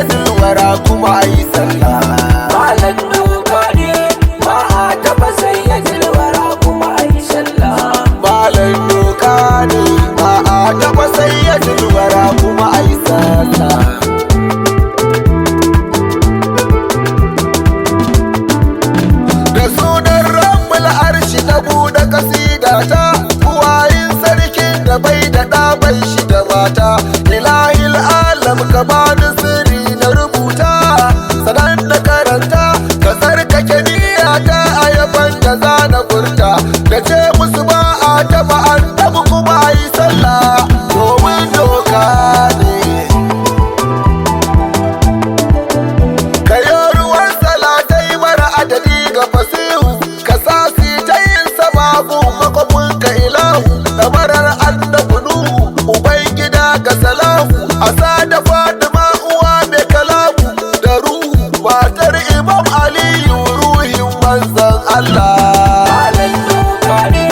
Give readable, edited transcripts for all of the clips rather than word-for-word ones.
sayyidul wara kuma ayi sallah. Malam doka ne ba a taɓa sayyidul wara kuma ayi sallah. Malam doka ne ba a taɓa sayyidul wara kuma ayi sallah. Da sunan Rabbul Arshi na buɗe kasida ta, uwayin sarkin da bai da ɗa bai shi da mata. Ilahil alam ka bani sirri na rubuta, sanan na karanta ka tsarkake niyyata a yaban da za na furta. Da ce musu ba a taɓa annabi kuma ayi sallah, domin doka ne. Kayo ruwan salatai mara adadi ga fasihu, ka sa su ta yin sababu makwabin ka ilahu. Damarar annabi Nuhu, uban gida ga salahu, a sa da Fatima uwa mai kalamu da ruhu, matar Imam Aliyu ruhin manzon Allah. Malam doka ne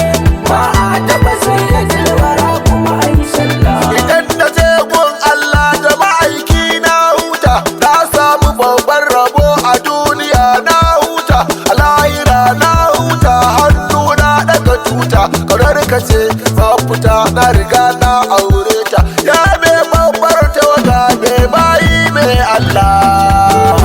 ba a taɓa sayyidul wara kuma ayi sallah. Idan na je gun Allah da ma'aiki na huta, na samu babban rabo a duniya na huta, a lahira na huta, hannu na daga tuta. Kaunar ka ce fita na riga na aure ta, ya mai babbar tawaga mai bayi mai Allah.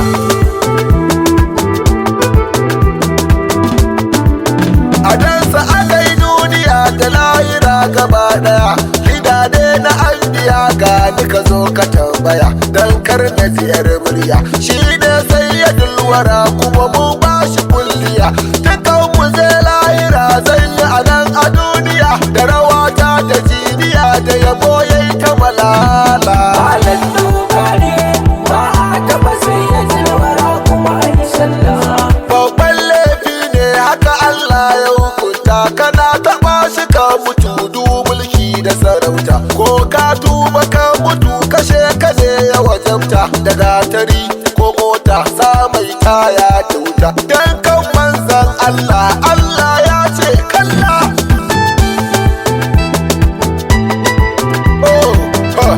A dansa aka yi duniya da lahira gaba daya, gidade na anbiya ga ni ka zo ka tambaya, dan kar na ziyar murya. Shi ne sayyidul wara kuma mu ba shi kulliya, dukan mu zai lahira zan yi a nan a duniya, da rawata da jiniya da yabo yayi ta malala. Malam doka ne ba a taɓa sayyidul wara kuma ayi sallah. Babban laifi ne haka Allah ya hukunta, kana taɓa shi ka mutu du mulki da sarauta, ko ka tuba ka mutu kashe ka ne ya wajabta. Da gatari ko mota sa mai taya da wuta, dan kan manzan Allah, Allah ya ce kalla. Oh, huh.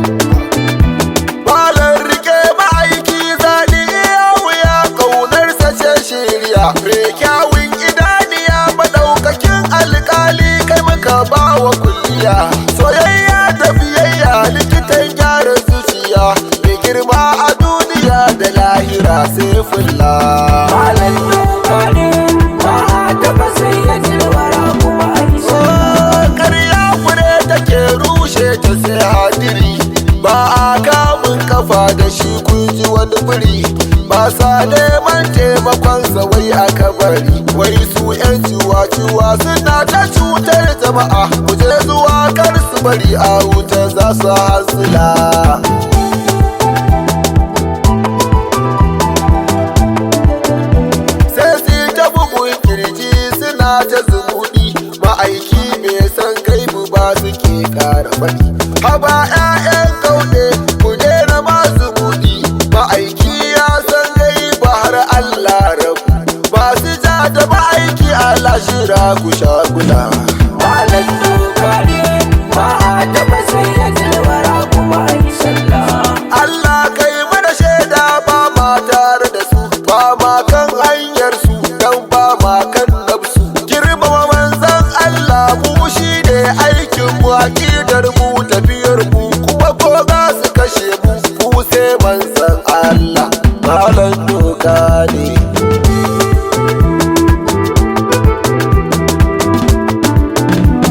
Malam rike ma'aiki zaɗi iya wuya, ƙaunarsa ce shirya, mai kyawun idaniya maɗaukakin alƙali kai maka bawa kulliya. Soyayya da biyayya likitan gyara zuciya, mai girma a duniya da lahira sai fulla. Malam doka ne ba a taɓa sayyidul wara kuma ayi sallah. Ƙarya fure take rushe ta sai hadiri, ba a kamun kafa da shi kun ji wani biri. Ba sa neman taimakon wai a kabari, wai su 'yan ciwa-ciwa suna ta cutar jama'a, mu je zuwa kar su bari a wuta za su hasila. Sai su ta bugun kirji suna ta zumuɗi, ma'aiki mai san gaibu ba suke ƙara faɗi. Haba 'ya'yan kauɗe ku daina masu buɗi, ma'aiki ya san gaibu har Allah rabu. Masu ja da ma'aiki Allah shira ku shagula. Malam doka ne ba a taɓa sayyidul wara kuma ayi sallah. Allah kai mana shaida ba ma tare da su, ba ma kan hanyar su, dan ba ma kan nafsu. Girmama manzan Allah mu shi ne aikin mu, aƙidar mu tafiyar mu, kuma ko za su kashe mu mu sai manzan Allah. Malam doka ne.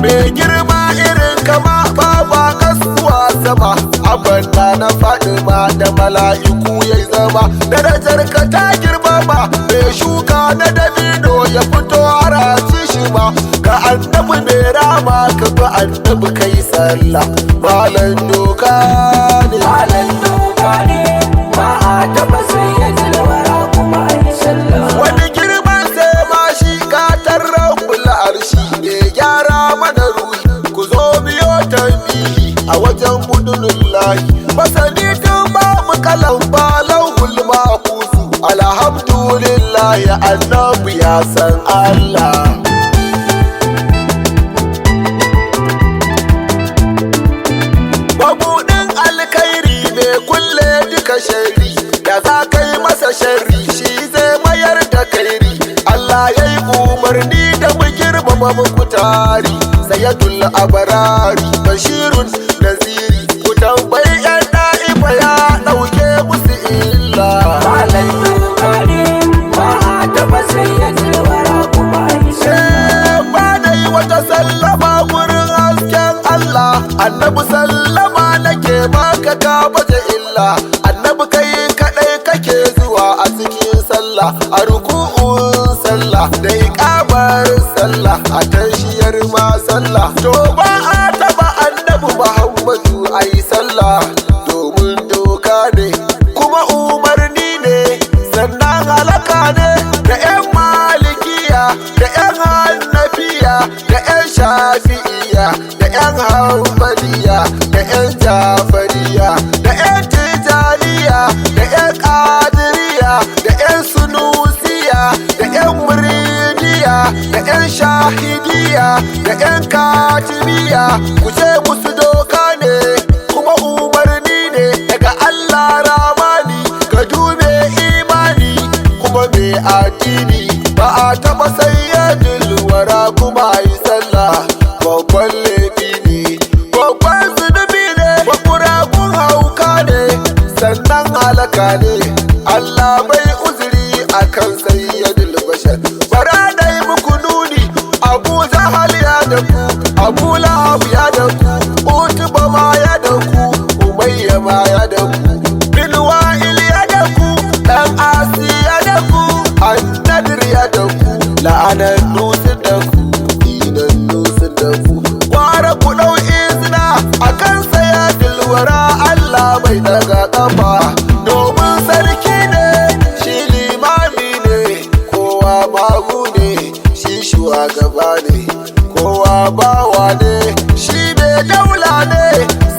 Mai girma irin kama ba kasuwa sama, abanda na Fatima da mala'iku ya zama. Darajar ka ta girmama, mai shuka na dabino ya fito haraci shi ma. Ka annabi mai rama ka bi annabi kai sallah. Malam doka ne. Malam doka ne ba a taɓa sayyidul wara kuma ayi sallah. Wani girman sai ma shi katar Rabbul Arshi, ne gyara mana ruhi, ku zo biyo tambihi a wajen budunullahi. Masani tun ba mu kalan ba lauhul mafuzu, alhamdulillahi annabi ya san Allah. Mabuɗin alkhairi mai kulle duka shari, da za ka yi masa sharri shi zai mayar da kairi. Allah ya yi umarni da mu girmama mukutari, sayyidul abarari bashirun naziri. Ku tambayi yan da'ifa ya ɗauke musu illa. Malam doka ne ba a taɓa sayyadul wara kuma ai sallah. Ba na yi wata sallama wurin hasken Allah, annabi sallama nake baka ka baje illa. Annabi kai kaɗai kake zuwa a cikin sallah, a ruku'un sallah da iƙamar sallah, a tashiyar ma sallah. To ba a taɓa annabi Muhammadu ayi sallah, domin doka ne kuma umarni ne, sannan halaka ne da 'yan malikiya da 'yan hannafiya da 'yan shafi'iya da 'yan hanbaliya da 'yan jafariya da 'yan tijaniya da 'yan kadiriya da 'yan sunusiya da 'yan muridiya da 'yan shahidiya da 'yan katimiya. Ku ce musu doka ne kuma umarni ne daga Allah ramani, ka dube imani kuma mai addini. Ba a taɓa sayyadul wara kuma ayi sallah, babban laifi ne, babban zunubi ne, bakuragun hauka ne, sannan halaka ne. Allah bai uzuri akan sayyadul bashar. Bara dai muku nuni, Abu Jahal ya da ku, Abu Lahab ya da ku, Utuba ma ya da ku, Umayya ma ya da ku, Bin Wa'il ya da ku, Dan Asi ya da ku, An-Nadir ya da ku, la'anannu sun da ku, dinannu sun da ku. Kwara ku ɗau izina akan sayyadul wara, Allah bai daga ƙafa, domin sarki ne shi, limami ne, kowa magu ne shi, shugaba ne, kowa bawa ne shi, mai daula ne,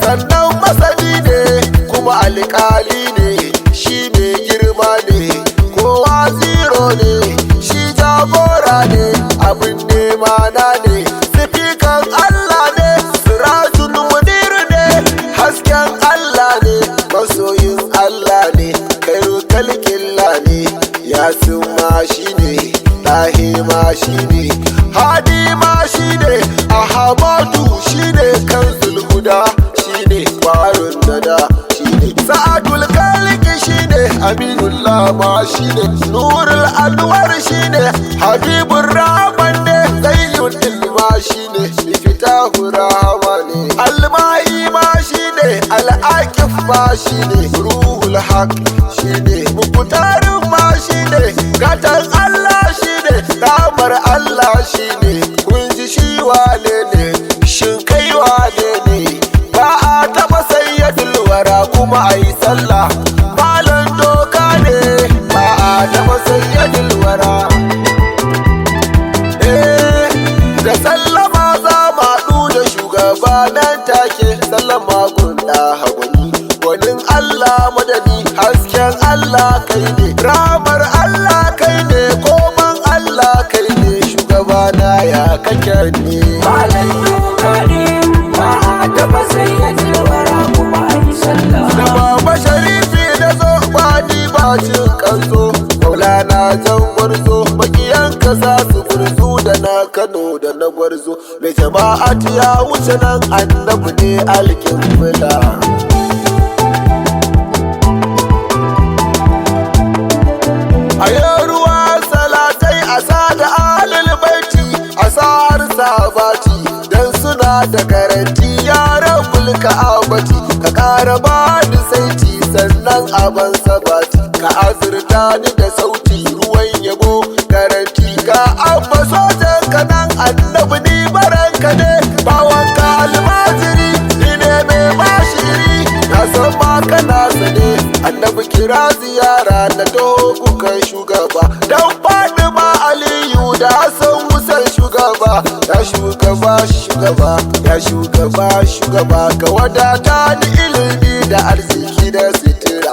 sannan masani ne kuma alƙali ne shi, mai girma ne, kowa zero ne shi, jagora ne, abin nema na ne, sifikan Allah ne, sirajun munir ne, hasken Allah ne, masoyin Allah ne, kairu kalkilla ne, yasin ma shi ne, ɗahi ma shi ne, hadi ma shi ne, ahamadu shi ne, kanzul huda shi ne, barun nada shi ne, sa'adul kalki shi ne, aminullah ma shi ne, nurul anwar shi ne, habibur rahman ne, zayyun ilma shi ne, ifitahu rahama ne, alma'i ma shi ne, al'aqif ma shi ne, ruhul haq shi ne, mukutarin ma shi ne, gatan Allah shi ne, damar Allah shi ne. Kun ji shi wane ne, shin kai wane ne? Ba a taɓa sayyadul wara kuma ayi sallah, malam doka ne. Ba a taɓa sayyadul wara. Da sallama za mu haɗu da shugaba nan take, sallama gunda hagwani, gwanin Allah madani, hasken Allah kai ne, ramar Allah kai ne, koman Allah kai ne, shugabana ya kake ne. Malam doka ne ba a taɓa sayyadul wara kuma ai sallah. Da baba sharifi da zo ba ni ba cin kanzo, maulana jan gwarzo, makiyanka za su gurzu da na Kano da na gwarzo, mai jama'at ya wuce nan, annabi ne alkin fila. A yau ruwa salatai a sa da alil baiti, a sa har sabati, dan suna da garanti, yaran mulka abati, ka ƙara ba ni saiti sannan aban sabati, ka azurta ni da sauti ruwan yabo garanti, ka abba sojan ka nan, annabi ni baranka ne, bawanka almajiri ni ne mai bashiri, na san ma kana sane, annabi kira ziyara na dogukan shugaba, dan Fatima Aliyu da Hassan Hussein shugaba, ya shugaba shugaba, ya shugaba shugaba, ka wadata ni ilimi da arziki da sitira.